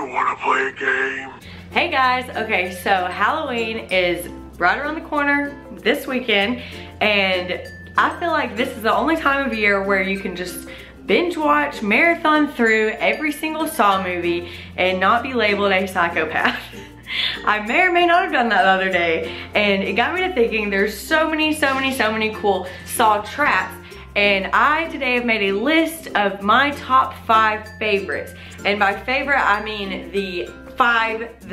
You wanna play a game? Hey guys, okay, so Halloween is right around the corner this weekend, and I feel like this is the only time of year where you can just binge watch, marathon through every single Saw movie and not be labeled a psychopath. I may or may not have done that the other day, and it got me to thinking there's so many cool Saw traps. And I today have made a list of my top 5 favorites. And by favorite, I mean the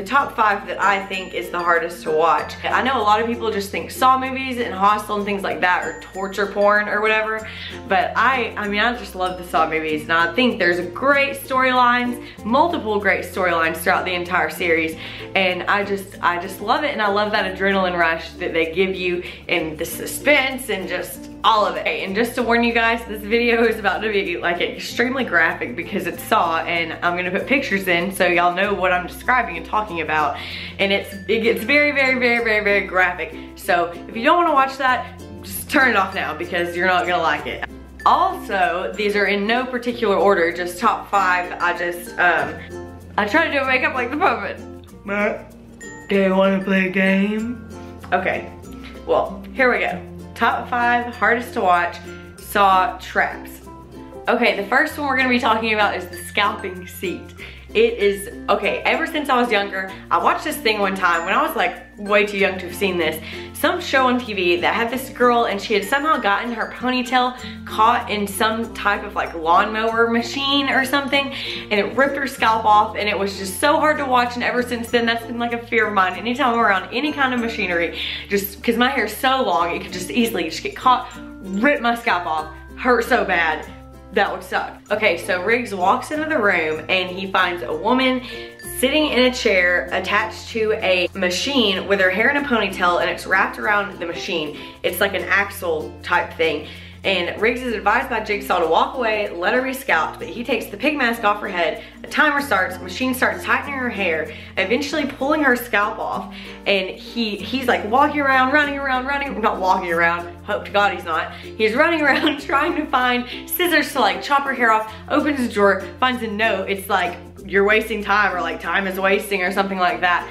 top 5 that I think is the hardest to watch. I know a lot of people just think Saw movies and Hostel and things like that are torture porn or whatever, but I mean, I just love the Saw movies, and I think there's great storylines, multiple great storylines throughout the entire series, and I just love it, and I love that adrenaline rush that they give you and the suspense and just all of it. And just to warn you guys, this video is about to be like extremely graphic because it's Saw, and I'm gonna put pictures in so y'all know what I'm describing and talking about, and it gets very graphic. So if you don't want to watch that, just turn it off now because you're not gonna like it. Also, these are in no particular order, just top 5. I try to do makeup like the Puffin. Do you want to play a game? Okay, well, here we go. Top 5 hardest to watch Saw traps. Okay, the first one we're gonna be talking about is the Scalping Seat. It is, okay, ever since I was younger, I watched this thing one time when I was like way too young to have seen this. Some show on TV that had this girl, and she had somehow gotten her ponytail caught in some type of like lawnmower machine or something, and it ripped her scalp off, and it was just so hard to watch, and ever since then that's been like a fear of mine. Anytime I'm around any kind of machinery, just because my hair is so long, it could just easily just get caught, rip my scalp off, hurt so bad. That would suck. Okay, so Riggs walks into the room and he finds a woman sitting in a chair attached to a machine with her hair in a ponytail, and it's wrapped around the machine. It's like an axle type thing. And Riggs is advised by Jigsaw to walk away, let her be scalped, but he takes the pig mask off her head, a timer starts, the machine starts tightening her hair, eventually pulling her scalp off, and he's like walking around, not walking around, hope to God he's not. He's running around trying to find scissors to like chop her hair off, opens a drawer, finds a note, it's like, you're wasting time, or like time is wasting or something like that.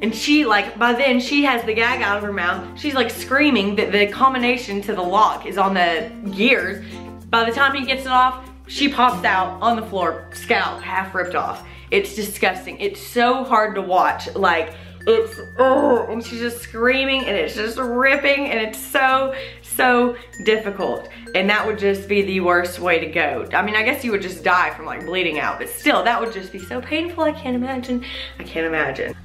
And she like, by then she has the gag out of her mouth. She's like screaming that the combination to the lock is on the gears. By the time he gets it off, she pops out on the floor, scalp half ripped off. It's disgusting. It's so hard to watch. Like, it's, oh, and she's just screaming and it's just ripping, and it's so difficult. And that would just be the worst way to go. I mean, I guess you would just die from like bleeding out, but still, that would just be so painful. I can't imagine.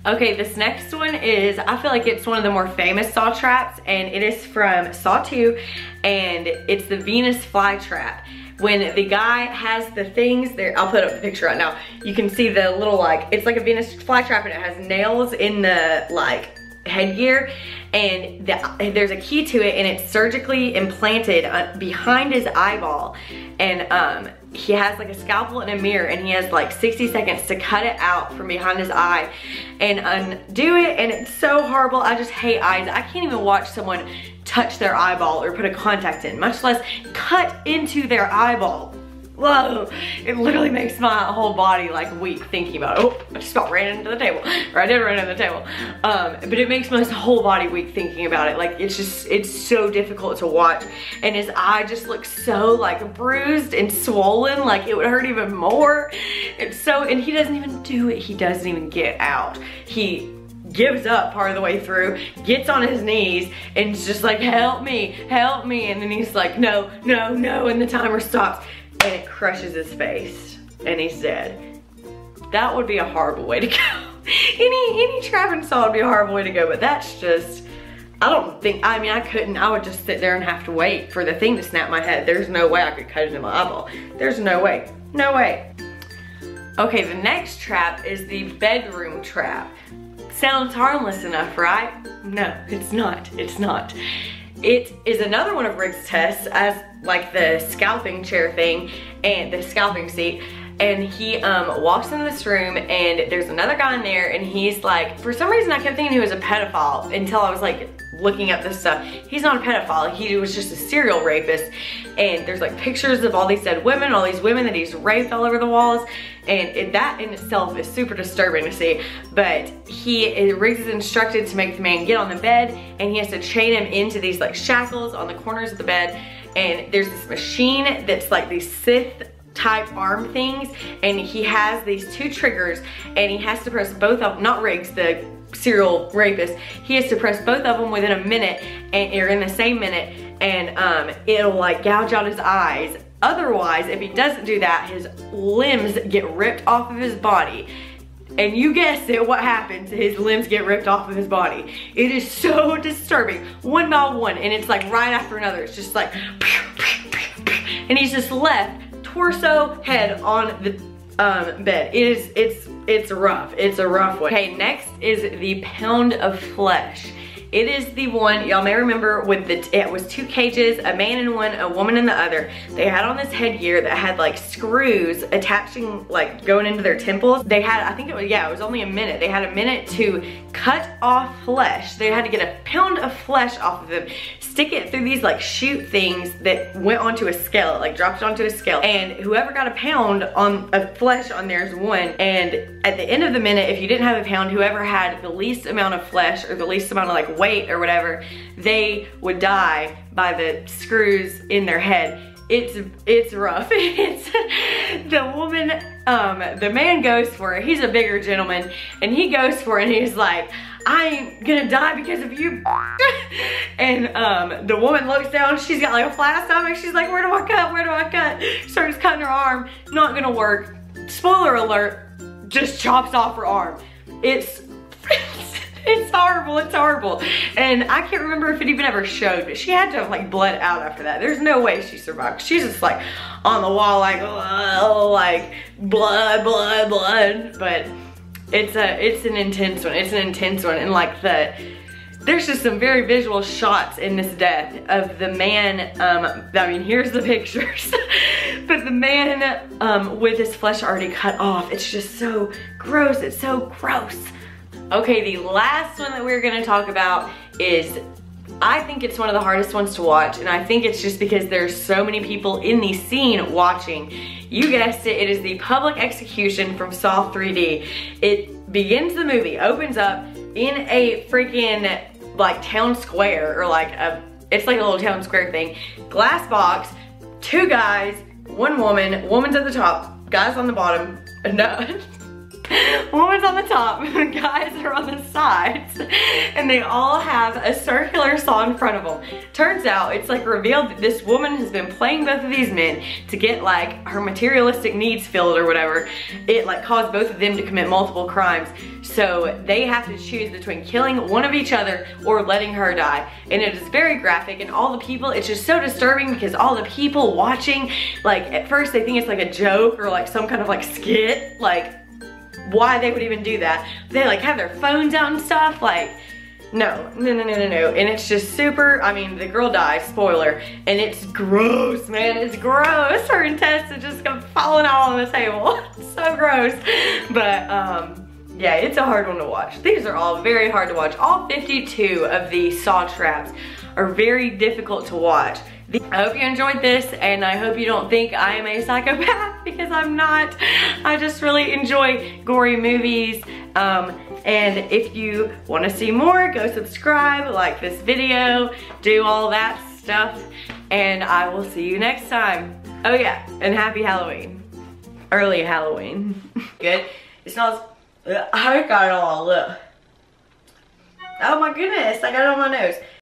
Okay, this next one is, I feel like it's one of the more famous Saw traps, and it is from Saw 2, and it's the Venus Flytrap. When the guy has the things there, I'll put up the picture right now. You can see the little like, it's like a Venus flytrap, and it has nails in the like headgear, and there's a key to it, and it's surgically implanted behind his eyeball. And he has like a scalpel and a mirror, and he has like 60 seconds to cut it out from behind his eye and undo it, and it's so horrible. I just hate eyes. I can't even watch someone touch their eyeball or put a contact in, much less cut into their eyeball. Whoa, it literally makes my whole body like weak thinking about it. Oh, I just about ran into the table, or I did run into the table. But it makes my whole body weak thinking about it. Like, it's so difficult to watch. And his eye just looks so like bruised and swollen, like it would hurt even more. It's so, and he doesn't even do it. He doesn't even get out. He gives up part of the way through, gets on his knees, and is just like, help me, and then he's like, no, and the timer stops, and it crushes his face, and he's dead. That would be a horrible way to go. Any trap and Saw would be a horrible way to go, but that's just, I don't think, I mean, I couldn't, I would just sit there and have to wait for the thing to snap my head. There's no way I could cut into my eyeball. There's no way. Okay, the next trap is the bedroom trap. Sounds harmless enough, right? No, it's not. It is another one of Riggs' tests, as like the scalping chair thing and the scalping seat. And he walks into this room, and there's another guy in there, and he's like, for some reason I kept thinking he was a pedophile until I was like looking up this stuff. He's not a pedophile, he was just a serial rapist. And there's like pictures of all these dead women, all these women that he's raped all over the walls. And that in itself is super disturbing to see. But Riggs is instructed to make the man get on the bed, and he has to chain him into these like shackles on the corners of the bed. And there's this machine that's like these Sith type arm things, and he has these 2 triggers, and he has to press both of them, not Riggs, the serial rapist, he has to press both of them within a minute, and or in the same minute, and it'll like gouge out his eyes. Otherwise, if he doesn't do that, his limbs get ripped off of his body. And you guessed it, what happens? His limbs get ripped off of his body. It is so disturbing, one by one, and it's like right after another. It's just like, and he's just left torso, head on the bed. It's rough. It's a rough one. Okay, next is the pound of flesh. It is the one, y'all may remember, with it was 2 cages, a man in one, a woman in the other. They had on this headgear that had like screws attaching, like going into their temples. They had, I think it was, yeah, it was only a minute. They had a minute to cut off flesh. They had to get a pound of flesh off of them, stick it through these like chute things that went onto a scale, like dropped it onto a scale. And whoever got a pound of flesh on theirs won. And at the end of the minute, if you didn't have a pound, whoever had the least amount of flesh or the least amount of like weight or whatever, they would die by the screws in their head. It's rough. It's the woman, the man goes for it. He's a bigger gentleman, and he goes for it, and he's like, I ain't gonna die because of you. And the woman looks down, she's got like a flat stomach, she's like, where do I cut, where do I cut? Starts cutting her arm, not gonna work. Spoiler alert, just chops off her arm. It's horrible, it's horrible. And I can't remember if it even ever showed, but she had to have like bled out after that. There's no way she survived. She's just like on the wall like, oh, like blood, blood, blood. But it's an intense one. It's an intense one. And like there's just some very visual shots in this death of the man, I mean, here's the pictures. But the man with his flesh already cut off. It's just so gross, it's so gross. Okay, the last one that we're gonna talk about is, I think it's one of the hardest ones to watch, and I think it's just because there's so many people in the scene watching. You guessed it, it is the public execution from Saw 3D. It begins the movie, opens up in a freaking like town square, or like it's like a little town square thing. Glass box, 2 guys, 1 woman, woman's at the top, guys on the bottom, no. Woman's on the top, guys are on the sides, and they all have a circular saw in front of them. Turns out, it's like revealed that this woman has been playing both of these men to get like her materialistic needs filled or whatever. It like caused both of them to commit multiple crimes. So they have to choose between killing one of each other or letting her die. And it is very graphic, and all the people, it's just so disturbing because all the people watching, like at first they think it's like a joke or like some kind of like skit, like why they would even do that. They like have their phones out and stuff, like no. And it's just super, I mean, the girl dies, spoiler, and it's gross, man, it's gross. Her intestines just come falling out on the table. It's so gross. But yeah, it's a hard one to watch. These are all very hard to watch. All 52 of the saw traps are very difficult to watch. I hope you enjoyed this, and I hope you don't think I am a psychopath, because I'm not. I just really enjoy gory movies. And if you want to see more, go subscribe, like this video, do all that stuff, and I will see you next time. Oh yeah, and happy Halloween. Early Halloween. Good. It smells, I got it all, look. Oh my goodness, I got it on my nose.